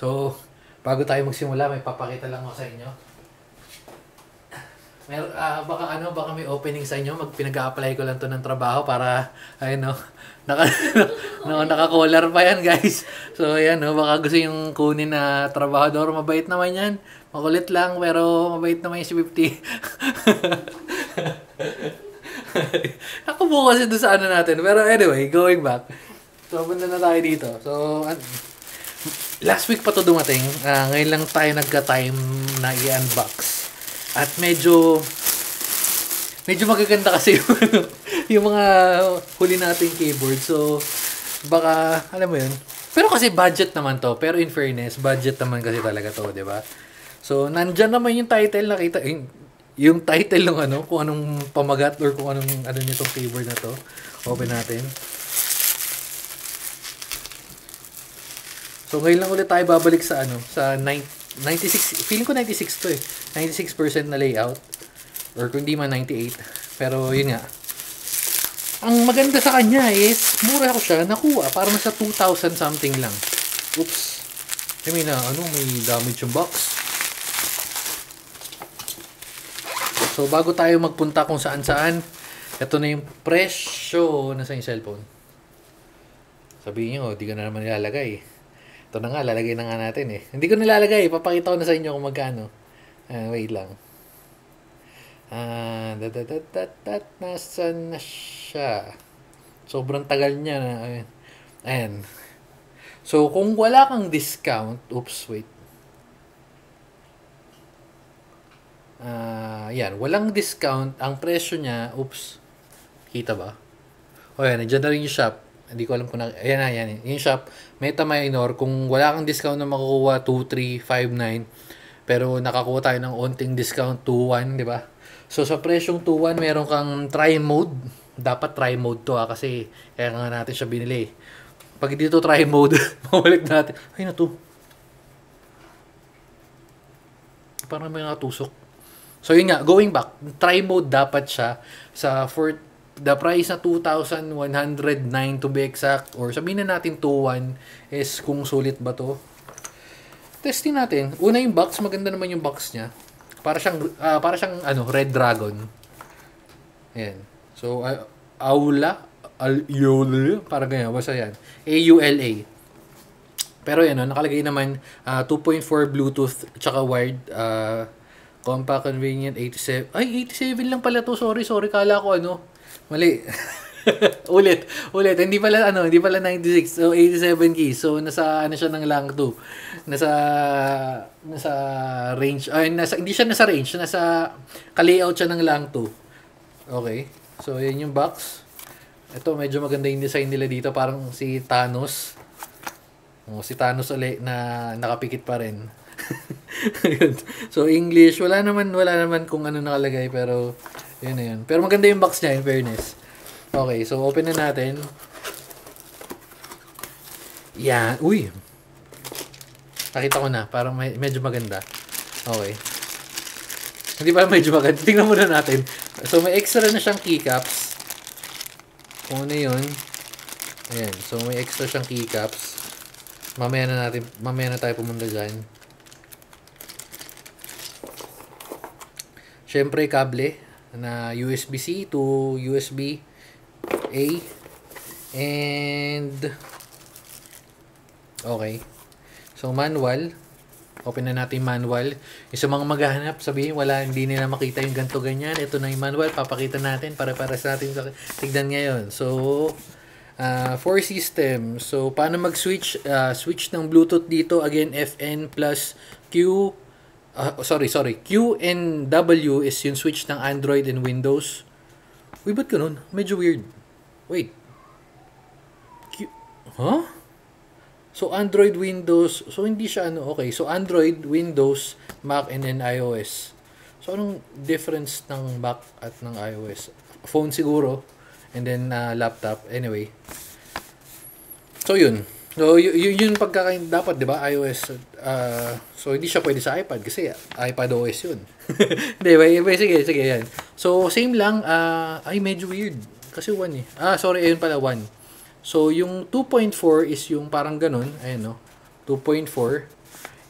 So, bago tayo magsimula, may papakita lang ako sa inyo. Baka may opening sa inyo. Pinag-a-apply ko lang to ng trabaho para, ayun no, naka, naka-collar pa yan guys. So, ayan no, baka gusto yung kunin na trabahador. Mabait naman yan. Makulit lang, pero mabait naman yung si 50. Nakubo kasi doon sa ano natin. Pero anyway, going back. So, punta na tayo dito. So, last week pa to dumating. Ngayon lang tayo nagka-time na i-unbox. At medyo magaganda kasi yung mga huli nating keyboard. So, baka, alam mo yun. Pero kasi budget naman to. Pero in fairness, budget naman kasi talaga to, di ba? So, nandyan naman yung title, nakita, yung title ng ano, kung anong pamagat or kung anong ano nitong keyboard na to. Open natin. So, ngayon lang ulit tayo babalik sa ano, sa 96, feeling ko 96 to eh. 96% na layout. Or kung di man 98. Pero yun nga. Ang maganda sa kanya is, mura ko siya nakuha. Parang nasa 2,000 something lang. Oops. I mean, may damage yung box. So, bago tayo magpunta kung saan-saan, ito na yung presyo na sa yung cellphone. Sabihin nyo, di ko na naman nilalagay. Ito na nga, lalagay na nga natin eh. Hindi ko nilalagay, papakita ko na sa inyo kung magkano. Wait lang. Nasaan na siya? Sobrang tagal niya na. Ayan. So, kung wala kang discount, oops, wait. Yan, walang discount. Ang presyo niya, oops, kita ba? O yan, nandiyan na rin yung shop. Hindi ko alam kung ayan na, yan. Yung shop, Meta Minor, kung wala kang discount na makukuha, 2,359. Pero nakakuha tayo ng onting discount, 2,1, di ba? So, sa presyong 2,1, meron kang try mode. Dapat try mode to kasi kaya nga natin siya binili. Pag dito try mode, mawalik natin. Ay na to. Parang may natusok. So, yun nga, going back, try mode dapat siya for the price na 2,109 to be exact, or sabihin na natin 2,1 is kung sulit ba to. Testing natin. Una yung box, maganda naman yung box niya. Para siyang Red Dragon. Ayan. So, Aula, para ganyan, basta yan. AULA. Pero yan, nakalagay naman 2.4 Bluetooth tsaka wired, compact, convenient, 87. Ay, 87 lang pala to. Sorry. Kala ko mali. ulit. Hindi pala 96. So, 87 keys. So, nasa siya ng lang 2. Nasa range. Hindi siya nasa range. Nasa ka-layout siya ng lang 2. Okay. So, yan yung box. Ito, medyo maganda yung design nila dito. Parang si Thanos. Si Thanos ulit na nakapikit pa rin. So, English. Wala naman kung ano nakalagay. Pero, yun na yun. Pero maganda yung box niya, in fairness. Okay, so open na natin. Yan. Uy! Nakita ko na. Parang medyo maganda. Okay. Hindi pa medyo maganda. Tingnan muna natin. So, may extra na siyang keycaps. Kung ano yun. Ayan. So, may extra siyang keycaps. Mamaya na tayo pumunta dyan. Siyempre, kable na USB-C to USB-A. And okay. So, manual. Open na natin manual. Yung sa mga maghahanap, sabihin, hindi nila makita yung ganito ganyan. Ito na yung manual. Papakita natin para sa natin tignan ngayon. So, for system. So, paano mag-switch? Switch ng Bluetooth dito. Again, FN plus Q. Q and W is yung switch ng Android and Windows. Uy, ba't ganun? Medyo weird. Wait. Huh? So, Android, Windows. So, hindi siya okay. So, Android, Windows, Mac, and then iOS. So, anong difference ng Mac at ng iOS? Phone siguro. And then, laptop. Anyway. So, yun. So, yun pagkakain dapat, di ba? iOS. So, hindi siya pwede sa iPad kasi iPad OS yun. Hindi, sige, yan. So, same lang. Medyo weird. Kasi 1 eh. Sorry, ayun pala 1. So, yung 2.4 is yung parang ganun. Ayan, no? 2.4.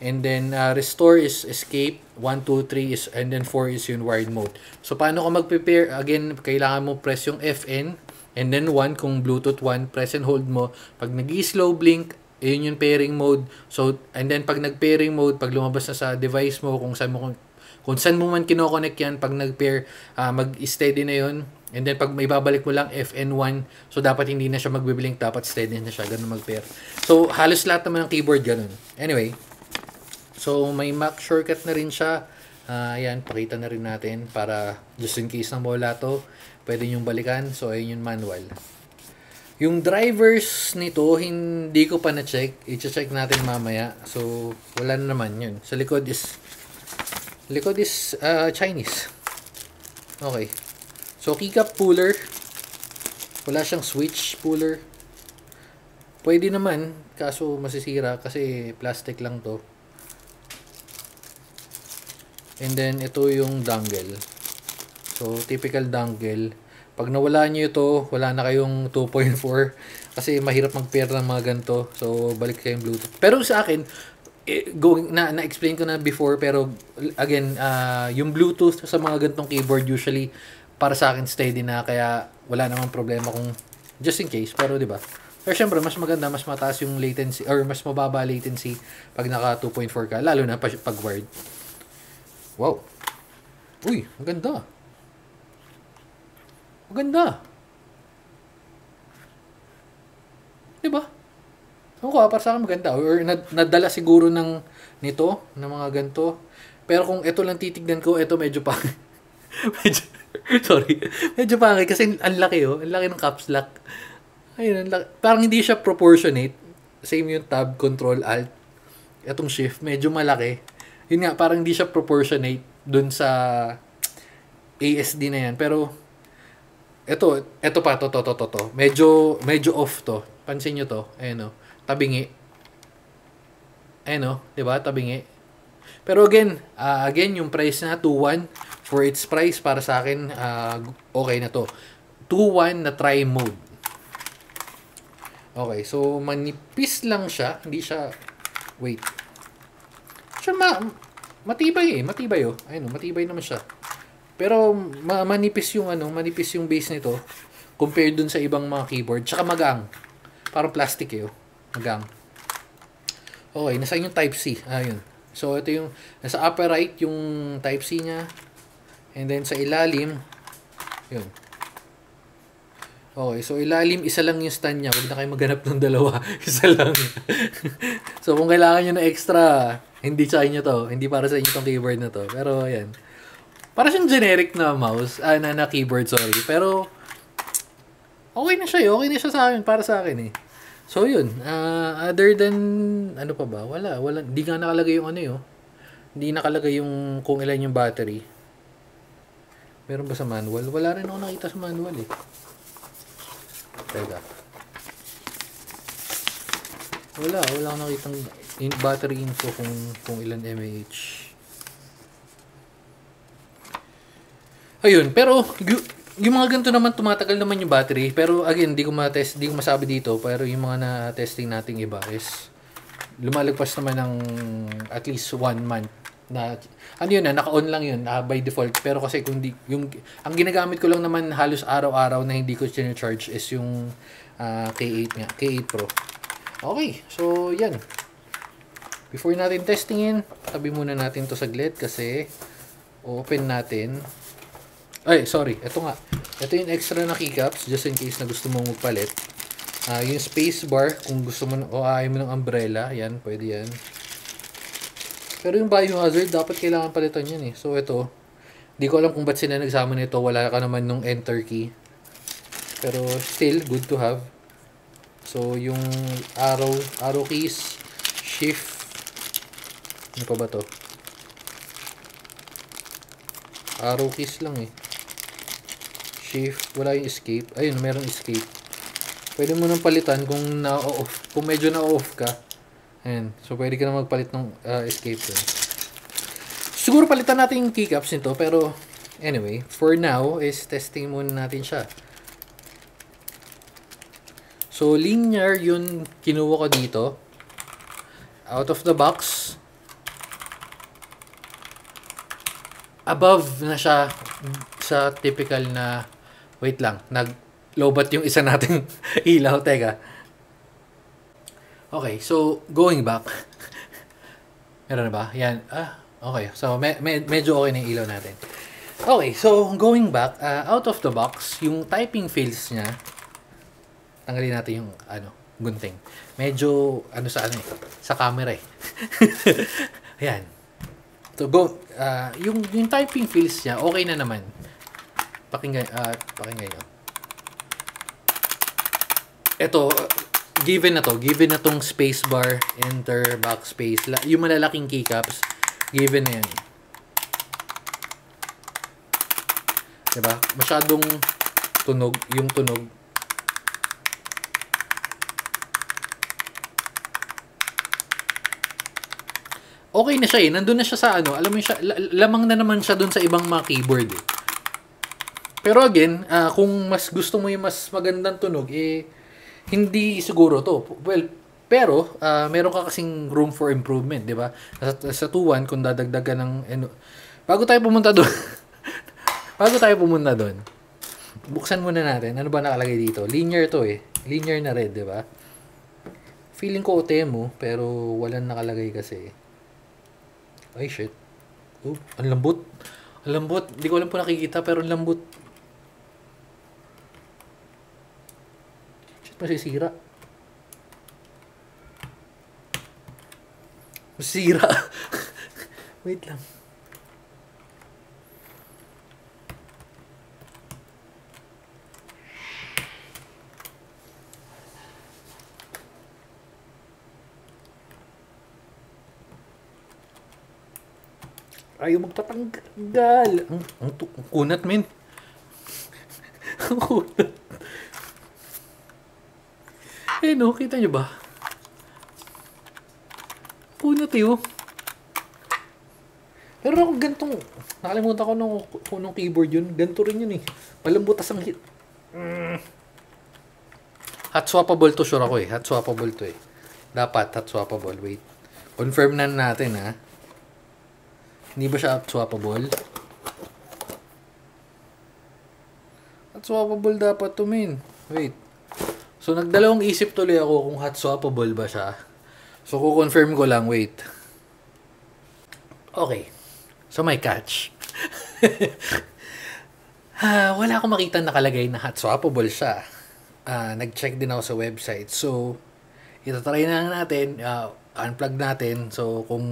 And then, restore is escape. 1, 2, 3 is, and then 4 is yung wired mode. So, paano ka mag-prepare? Again, kailangan mo press yung FN. And then 1, kung Bluetooth 1, press and hold mo. Pag nag-slow blink, yun yung pairing mode. So, and then pag nag-pairing mode, pag lumabas na sa device mo, kung saan mo man kinoconnect yan, pag nag-pair, mag-steady na yun. And then, pag may babalik mo lang, FN1, so dapat hindi na siya magbiblink, dapat steady na siya, ganun mag-pair. So, halos lahat naman ng keyboard, ganun. Anyway, so, may Mac shortcut na rin siya. Ayan, pakita na rin natin para just in case na mawala to, pwede nyong balikan. So, ayun yung manual. Yung drivers nito, hindi ko pa na-check. I-check natin mamaya. So, wala na naman yun. Sa likod is Chinese. Okay. So, keycap puller. Wala siyang switch puller. Pwede naman, kaso masisira kasi plastic lang to. And then, ito yung dongle. So, typical dongle. Pag nawala nyo ito, wala na kayong 2.4 kasi mahirap mag-pair ng mga ganito. So, balik kayong Bluetooth. Pero sa akin, na-explain ko na before, pero again, yung Bluetooth sa mga ganitong keyboard usually para sa akin steady na, kaya wala namang problema kung just in case. Pero di ba? Pero syempre, mas maganda, mas mataas yung latency or mas mababa latency pag naka 2.4 ka, lalo na pag wired. Wow. Uy, maganda. Maganda. Diba? Ako, para sa akin maganda. Or nadala siguro nito, ng mga ganito. Pero kung ito lang titignan ko, ito medyo pa sorry. Medyo pangit kasi ang laki oh. Ang laki ng caps lock. Ayun, ang laki. Parang hindi siya proportionate. Same yung tab, control, alt. Itong shift, medyo malaki. Yun nga, parang hindi siya proportionate dun sa ASD na yan. Pero ito pa, to. Medyo off to. Pansin nyo to. Ayan o. Tabingi. Ayan o. Diba? Tabingi. Pero again, yung price na 2.1 for its price, para sa akin, okay na to. 2.1 na try mode. Okay, so manipis lang siya. Hindi siya, wait. Siya matibay eh. Matibay oh. Ayun oh, matibay naman siya. Pero manipis yung base nito compared dun sa ibang mga keyboard. Tsaka magang. Parang plastic eh. Oh. Magang. Okay, nasa yung Type-C. Ayun. So, ito yung, nasa upper right yung Type-C niya. And then, sa ilalim, yun. Okay, so ilalim, isa lang yung stand niya. Huwag na kayo maghanap ng dalawa. Isa lang. So, kung kailangan nyo na extra, hindi sa inyo to. Hindi para sa inyo tong keyboard na to. Pero, ayan. Para siyang generic na mouse, na keyboard, sorry. Pero, okay na siya. Okay na siya sa akin, para sa akin eh. So, yun. Other than, ano pa ba? Wala. Hindi nga nakalagay yung ano yun. Hindi nakalagay yung kung ilan yung battery. Meron ba sa manual? Wala rin ako nakita sa manual eh. Teka. Wala akong nakitang battery info kung ilan mAh. Ayun, pero yung mga ganito naman tumatagal naman yung battery. Pero again, di ko masabi dito, pero yung mga na-testing nating iba is lumalagpas naman ng at least 1 month na ano yun naka-on lang yun by default. Pero kasi kung ang ginagamit ko lang naman halos araw-araw na hindi ko charge is yung K8 nga, K8 Pro. Okay, so yan. Before natin testingin, tabi muna natin to saglit kasi open natin. Ay, sorry. Ito nga. Ito yung extra na keycaps just in case na gusto mong magpalit. Yung space bar, kung gusto mo o ayaw mo ng umbrella, yan, pwede yan. Pero yung biohazard, dapat kailangan palitan yan eh. So, ito. Di ko alam kung ba't sila nagsama nito. Wala ka naman nung enter key. Pero, still, good to have. So, yung arrow keys, shift. Ano pa ba to? Arrow keys lang eh. Shift, wala yung escape. Ayun, meron escape. Pwede mo nang palitan kung na-off, kung medyo na-off ka. Ayan. So, pwede ka na magpalit ng escape dun. Siguro palitan natin yung keycaps nito, pero anyway, for now, is testing muna natin siya. So, linear yung kinuha ko dito. out of the box, above na siya sa typical na, wait lang, nag-lobat yung isa nating ilaw. Teka. Okay, so going back. Meron na ba? Yan. Okay. So, medyo okay na yung ilaw natin. Okay, so going back, out of the box, yung typing fields niya, tanggalin natin yung gunting. Medyo sa camera eh. Ayan. So yung typing fields niya okay na naman. Pakinggan nyo. Ito given na tong spacebar, enter, backspace, yung malalaking keycaps, given na yan. Diba? Masyadong tunog, yung tunog. Okay na siya eh. Nandun na siya sa alam mo siya, lamang na naman siya dun sa ibang mga keyboard eh. Pero again, kung mas gusto mo yung mas magandang tunog, hindi siguro to. Well, pero, meron ka kasing room for improvement, di ba? Sa 2.1, kung dadagdagan ng, bago tayo pumunta doon, buksan muna natin. Ano ba nakalagay dito? Linear to eh. Linear na red, di ba? Feeling ko OTEMO, pero walang nakalagay kasi. Ay, shit. Oh, ang lambot. Ang lambot. Hindi ko alam po nakikita, pero ang lambot. Shit, masisira. Masisira. Wait lang. Ayaw magtatanggal. Ang kunat, men. Ang kunat. No, kita nyo ba? Kunat eh, oh. Pero ako gantong, nakalimutan ko nung keyboard yun. Ganto rin yun eh. Malambutas ang hit. Hot swappable to, sure ako eh. Hot swappable to eh. Dapat hot swappable. Wait. Confirm na natin ha. Hindi ba siya hot swappable? Hot swappable dapat to, men. Wait. So, nagdalawang isip tuloy ako kung hot swappable ba siya. So, kukonfirm ko lang. Wait. Okay. So, may catch. Wala akong makita nakalagay na hot swappable siya. Nag-check din ako sa website. So, itatry na natin. Unplug natin. So, kung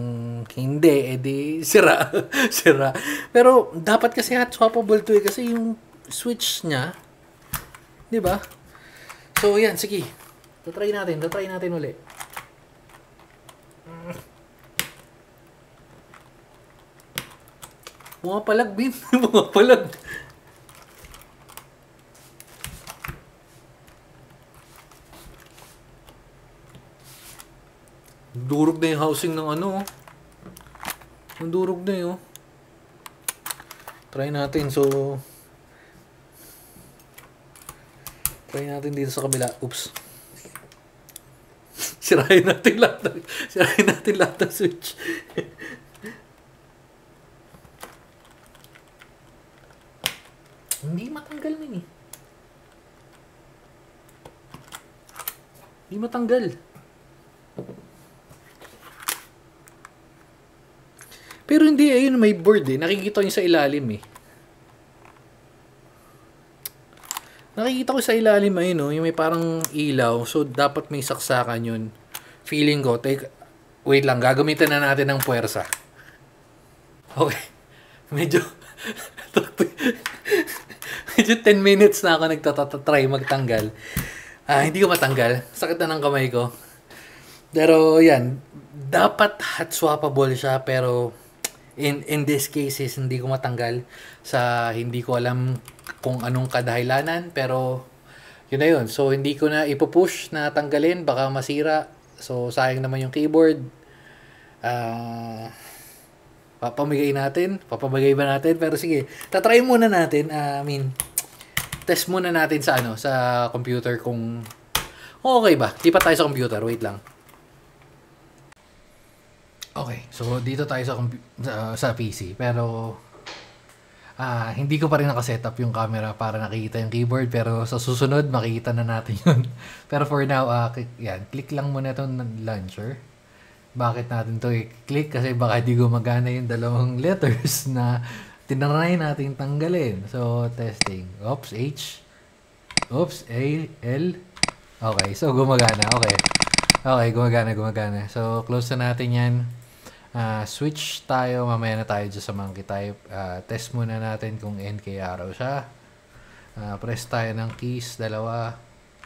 hindi, edi sira. Sira. Pero, dapat kasi hot swappable to eh. Kasi yung switch niya, di ba? So, yan. Sige. Tatry natin ulit. Pumapalag, bin. Pumapalag. Durog na yung housing ng Ang durog na yun. Try natin. So, try natin dito sa kabila. Oops. Sirahin natin lahat ng switch. Hindi matanggal na eh. Hindi matanggal. Pero hindi, ayun, may board eh. Nakikita ko yung sa ilalim eh. Nakikita ko sa ilalim ayun, yung may parang ilaw. So, dapat may saksakan yun. Feeling ko, wait lang, gagamitan na natin ng puwersa. Okay. Medyo 10 minutes na ako nagtatry magtanggal. Hindi ko matanggal. Sakit na ng kamay ko. Pero, yan. Dapat hot swappable siya, pero in this cases, hindi ko matanggal sa hindi ko alam kung anong kadahilanan, pero yun na yun. So, hindi ko na ipupush na tanggalin, baka masira. So, sayang naman yung keyboard. Papamigay ba natin? Pero sige, tatry muna natin. Test muna natin sa sa computer kung okay ba. Lipat tayo sa computer, wait lang. Okay, so dito tayo sa PC. Pero hindi ko pa rin nakasetup yung camera para nakikita yung keyboard. Pero sa susunod, makikita na natin yun. Pero for now, click lang muna itong launcher. Bakit natin to i-click? Kasi baka di gumagana yung dalawang letters na tinry natin tanggalin. So, testing. Oops, H. Oops, A, L. Okay, so gumagana. Okay. Okay, gumagana. So, close na natin yan. Switch tayo. Mamaya na tayo dyan sa monkey type. Test muna natin kung NK arrow siya. Press tayo ng keys. Dalawa.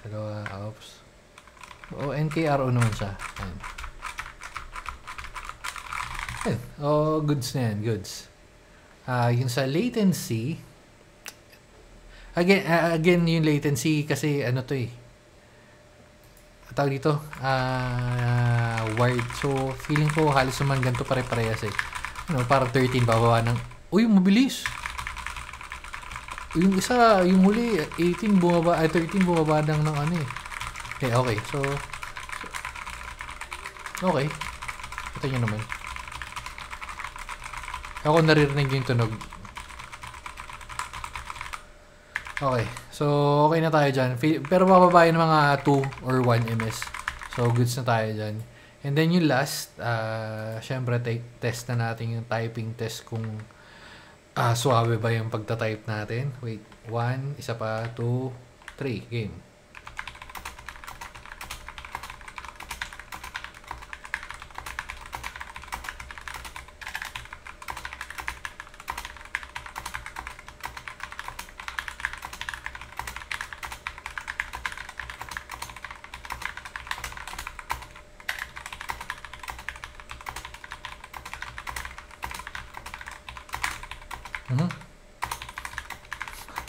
Oops. NK arrow naman siya. Ayan. Goods na yan. Goods. Yung sa latency. Again, yung latency kasi ano to tawag dito, wired. So, feeling ko halos naman ganito pare-parehas parang 13 bababa ng, uy, mabilis. Yung isa, yung huli, 13 bumaba ng ano Okay. So, okay. Ito nyo naman. Ako naririnig yung tunog. Okay. So, okay na tayo dyan. Pero bababa yun mga 2 or 1 ms. So, goods na tayo dyan. And then yung last, syempre test na natin yung typing test kung suwabe ba yung pagta-type natin. Wait, 1, isa pa, 2, 3, game.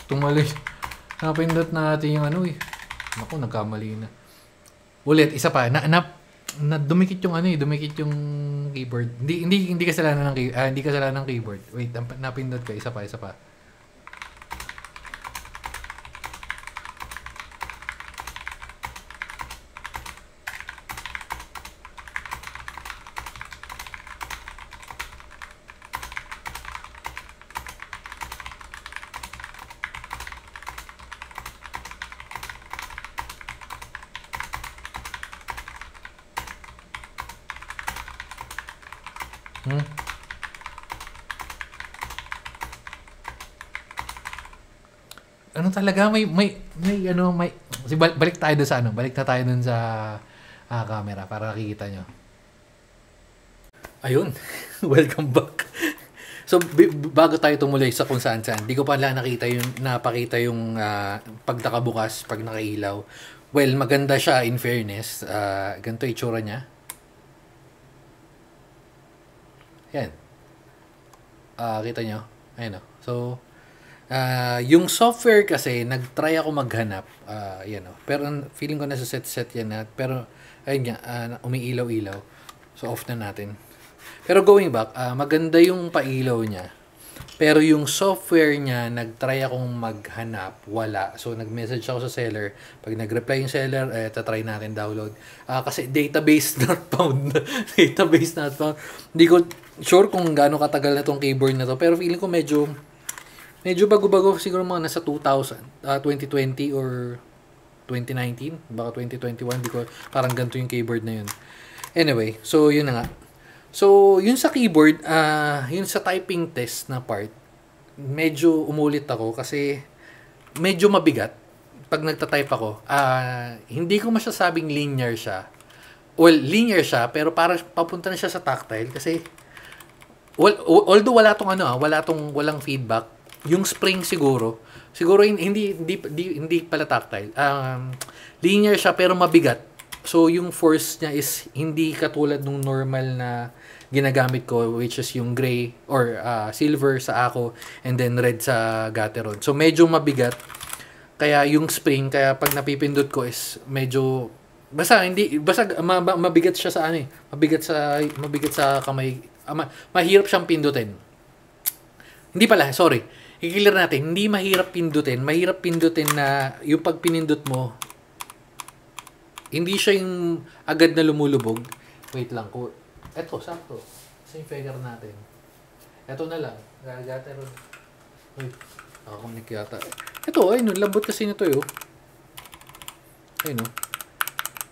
Tumali. Napindot natin yung Naku, nagkamali na. Ulit, isa pa. Dumikit yung dumikit yung keyboard. Hindi kasalanan ng hindi kasalanan ng keyboard. Wait, napindot ka. Isa pa. Ano talaga may balik tayo doon sa balik na tayo doon sa camera para nakikita nyo. Ayun. Welcome back. So bago tayo tumuloy sa kung saan, di ko pa lang napakita yung pag nakabukas, pag nakailaw. Well, maganda siya in fairness. Ganito itsura niya. Yan. Kita nyo? Ayun. So, yung software kasi, nag-try ako maghanap. Pero feeling ko nasa set yan na. Pero, ayun nga, umiilaw-ilaw. So, off na natin. Pero going back, maganda yung pailaw niya. Pero yung software niya, nag-try akong maghanap, wala. So, nag-message ako sa seller. Pag nag-reply yung seller, try natin download. Kasi database not found. Database not found. Hindi ko sure kung gaano katagal na tong keyboard na to. Pero feeling ko medyo bago-bago. Siguro mga nasa 2020 or 2019. Baka 2021. Di ko, parang ganito yung keyboard na yun. Anyway, so yun na nga. So, yun sa keyboard, yun sa typing test na part, medyo umulit ako kasi medyo mabigat pag nagta-type ako. Hindi ko masasabing linear siya. Well, linear siya, pero para papunta na siya sa tactile kasi although walang feedback, yung spring siguro hindi pala tactile. Linear siya pero mabigat. So, yung force niya is hindi katulad nung normal na ginagamit ko, which is yung gray or silver sa ako and then red sa Gateron. So, medyo mabigat. Kaya yung spring, kaya pag napipindot ko is medyo mabigat siya sa mabigat sa kamay. Mahirap siyang pindutin. Hindi pala, sorry. I-clear natin, hindi mahirap pindutin. Mahirap pindutin na yung pag pinindot mo, hindi siya yung agad na lumulubog. Wait lang ko. Eto, sakto. Same figure natin. Eto na lang. Gagateron. Uy, nakakunik yata. Eto, ayun, lambot kasi nito yun. Ayun, no?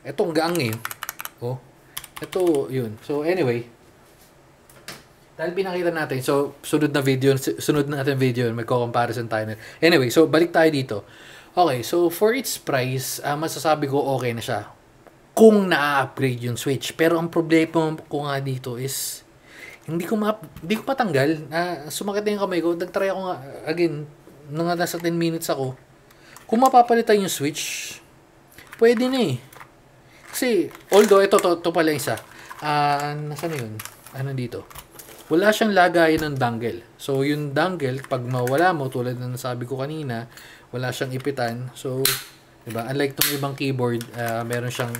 Eto, ang gaang eh. Oh. Eto, yun. So, anyway. Dahil pinakita natin, so, sunod natin video, may comparison tayo. Anyway, so, balik tayo dito. Okay, so, for its price, masasabi ko okay na siya. Kung na-upgrade yung Switch. Pero ang problema ko nga dito is, hindi ko matanggal. Sumakit na yung kamay ko. Nag-try ako nga, again, nung nasa 10 minutes ako. Kung mapapalitan yung Switch, pwede na eh. Kasi, although, ito pala isa. Nasaan na yun? Ano dito? Wala siyang lagayan ng dongle. So, yung dongle, pag mawala mo, tulad ng nasabi ko kanina, wala siyang ipitan. So, diba? Unlike tong ibang keyboard, meron siyang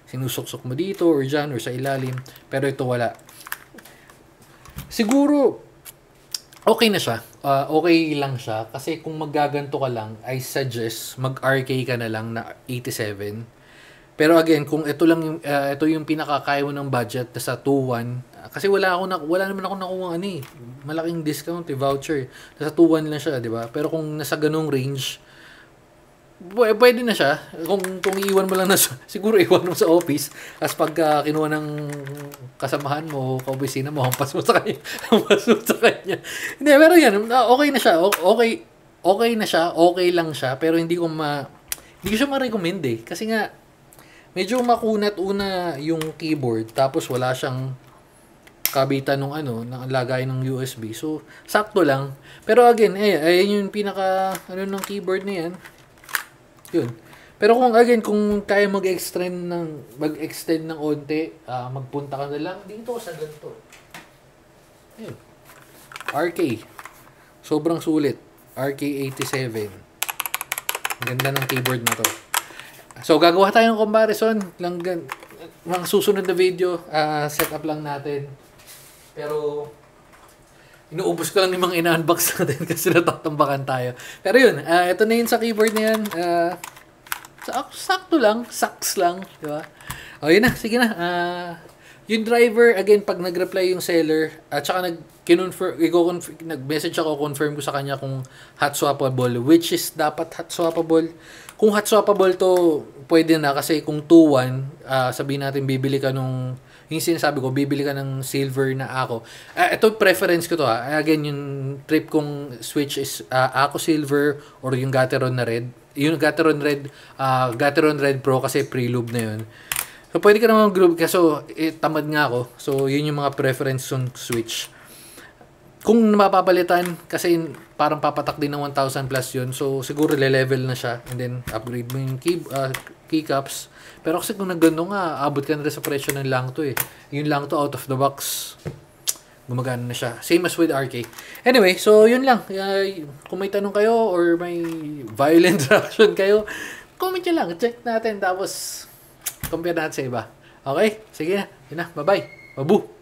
sinusuksok mo dito or dyan or sa ilalim. Pero ito wala. Siguro, okay na siya. Okay lang siya. Kasi kung maggaganto ka lang, I suggest mag-RK ka na lang na 87. Pero again, kung ito lang yung, ito yung pinakakaya mo ng budget sa 2.1, kasi wala naman ako nakuha malaking discount, voucher. Nasa 2.1 lang siya, di ba? Pero kung nasa ganung range, pwede na siya. Kung iiwan mo lang siguro iwan mo sa office, as pagka kinuha ng kasamahan mo, kaopisina mo, hampas mo sa kanya. Hindi, pero yan, okay na siya. Okay na siya, okay lang siya, pero hindi ko siya ma-recommend eh. Kasi nga, medyo makunat una yung keyboard, tapos wala siyang kabitan ng lagay ng USB. So, sakto lang. Pero again, ayun yung pinaka, ng keyboard na yan. Yun. Pero kung kaya mag-extend ng onte, magpunta ka na lang dito sa ganito. Ayun. RK. Sobrang sulit. RK87. Ganda ng keyboard na to. So, gagawa tayo ng comparison. Mga susunod na video, set up lang natin. Pero, inuubos ko lang yung mga ina-unbox natin kasi natatambakan tayo. Pero yun, ito na yun sa keyboard na yan. Sakto lang, sucks lang, di ba? O yun na, sige na. Yung driver, again, pag nag-reply yung seller, at saka nag-message ako, confirm ko sa kanya kung hot swappable, which is dapat hot swappable. Kung hot swappable to, pwede na kasi kung 2.1, sabihin natin bibili ka yung sinasabi ko, bibili ka ng silver na ako. Ito preference ko to Again, yung trip kong Switch is ako silver or yung Gateron na red. Yung Gateron red Pro kasi pre-lube na yun. So, pwede ka naman mag-group kaso tamad nga ako. So, yun yung mga preference ng Switch. Kung mapapalitan, kasi parang papatak din ng 1,000 plus yun. So, siguro le-level na siya. And then, upgrade mo yung keycaps. Pero kasi kung nagano nga, abot ka na rin sa presyo ng Langto eh. Yung Langto out of the box, gumagana na siya. Same as with RK. Anyway, so yun lang. Kung may tanong kayo or may violent reaction kayo, comment nyo lang. Check natin. Tapos, compare natin sa iba. Okay? Sige na. Yun na. Bye-bye. Babu!